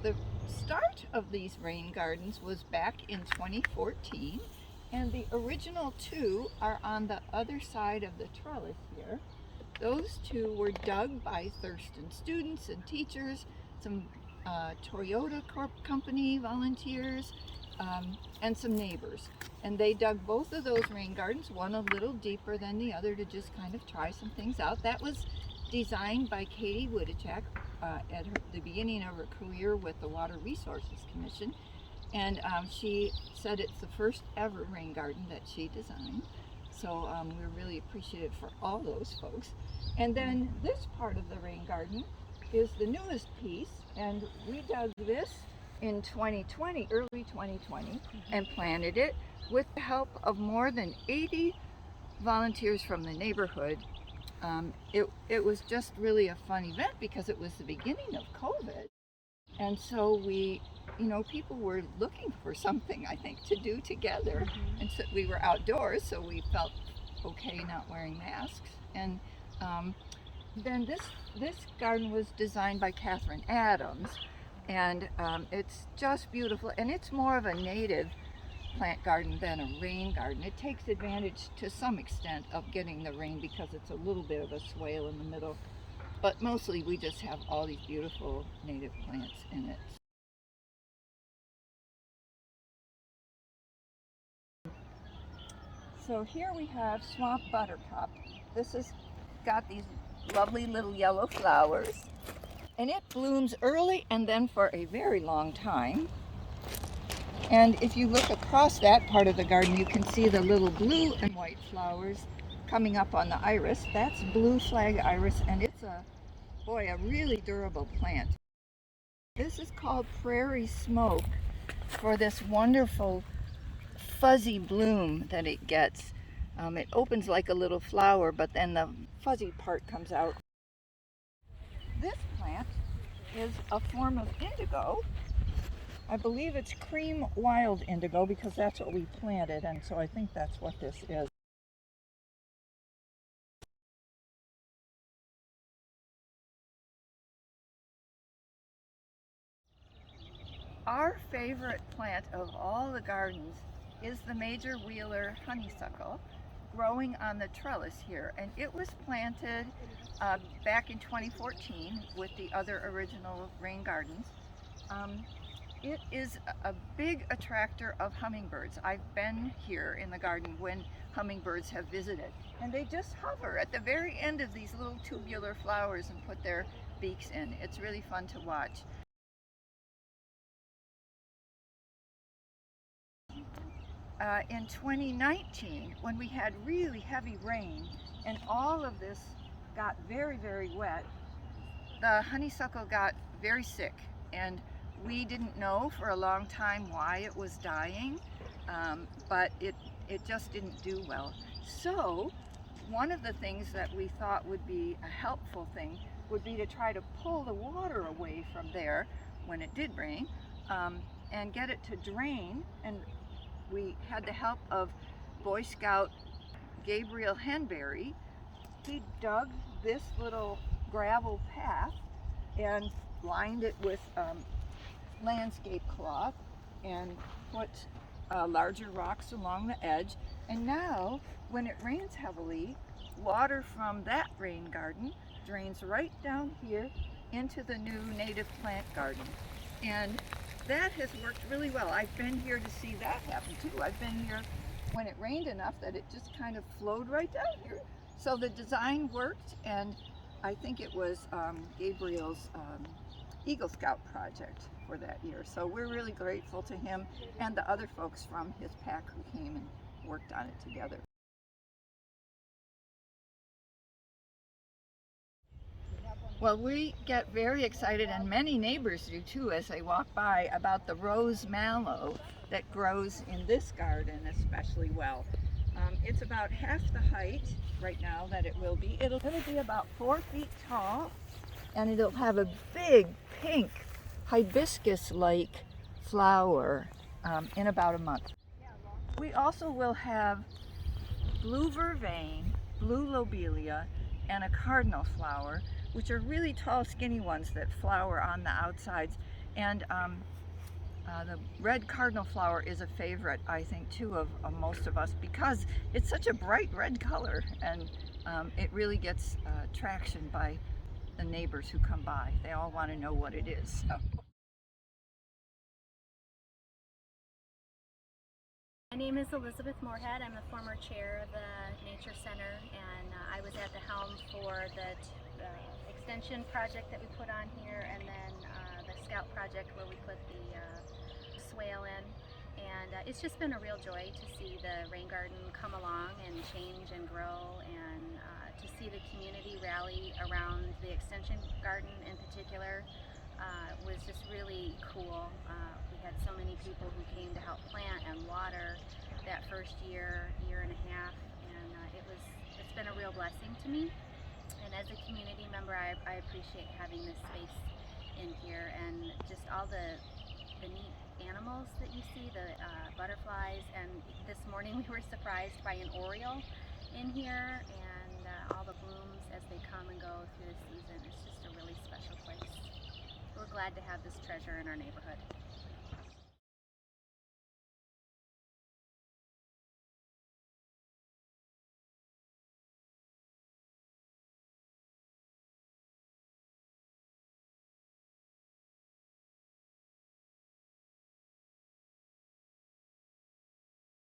the start of these rain gardens was back in 2014, and the original two are on the other side of the trellis here. Those two were dug by Thurston students and teachers, some Toyota company volunteers, and some neighbors. And they dug both of those rain gardens, one a little deeper than the other, to just kind of try some things out. That was designed by Katie Woodachek at the beginning of her career with the Water Resources Commission. And she said it's the first ever rain garden that she designed. So we're really appreciative for all those folks. And then this part of the rain garden is the newest piece, and we dug this in 2020, early 2020, and planted it with the help of more than 80 volunteers from the neighborhood. It was just really a fun event because it was the beginning of COVID. And so people were looking for something, I think, to do together. And so we were outdoors, so we felt okay not wearing masks. And then this garden was designed by Catherine Adams, and it's just beautiful. And it's more of a native plant garden than a rain garden. It takes advantage to some extent of getting the rain because it's a little bit of a swale in the middle. But mostly we just have all these beautiful native plants in it. So here we have swamp buttercup. This has got these lovely little yellow flowers, and it blooms early and then for a very long time. And if you look across that part of the garden, you can see the little blue and white flowers coming up on the iris. That's blue flag iris, and it's a really durable plant. This is called prairie smoke for this wonderful fuzzy bloom that it gets. It opens like a little flower, but then the fuzzy part comes out. This plant is a form of indigo. I believe it's cream wild indigo because that's what we planted, and so I think that's what this is. Our favorite plant of all the gardens is the major wheeler honeysuckle, growing on the trellis here, and it was planted back in 2014 with the other original rain gardens. It is a big attractor of hummingbirds. I've been here in the garden when hummingbirds have visited, and they just hover at the very end of these little tubular flowers and put their beaks in. It's really fun to watch. In 2019, when we had really heavy rain and all of this got very, very wet, the honeysuckle got very sick, and we didn't know for a long time why it was dying, but it just didn't do well. So one of the things that we thought would be a helpful thing would be to try to pull the water away from there when it did rain, and get it to drain. And we had the help of Boy Scout Gabriel Henberry. He dug this little gravel path and lined it with landscape cloth and put larger rocks along the edge. And now, when it rains heavily, water from that rain garden drains right down here into the new native plant garden. And that has worked really well. I've been here to see that happen too. I've been here when it rained enough that it just kind of flowed right down here. So the design worked, and I think it was Gabriel's Eagle Scout project for that year. So we're really grateful to him and the other folks from his pack who came and worked on it together. Well, we get very excited, and many neighbors do too as they walk by, about the rose mallow that grows in this garden especially well. It's about half the height right now that it will be. It'll be about 4 feet tall, and it'll have a big pink hibiscus-like flower in about a month. We also will have blue vervain, blue lobelia, and a cardinal flower, which are really tall, skinny ones that flower on the outsides. And the red cardinal flower is a favorite, I think, too, of most of us because it's such a bright red color, and it really gets traction by the neighbors who come by. They all want to know what it is. So. My name is Elizabeth Moorhead. I'm the former chair of the Nature Center, and I was at the helm for the extension project that we put on here, and then the Scout project where we put the swale in. And it's just been a real joy to see the rain garden come along and change and grow, and to see the community rally around the extension garden in particular. Was just really cool. We had so many people who came to help plant and water that first year and a half, and it's been a real blessing to me. And as a community member, I appreciate having this space in here, and just all the neat animals that you see, the butterflies, and this morning we were surprised by an oriole in here, and all the blooms as they come and go through the season. It's just a really special place. We're glad to have this treasure in our neighborhood.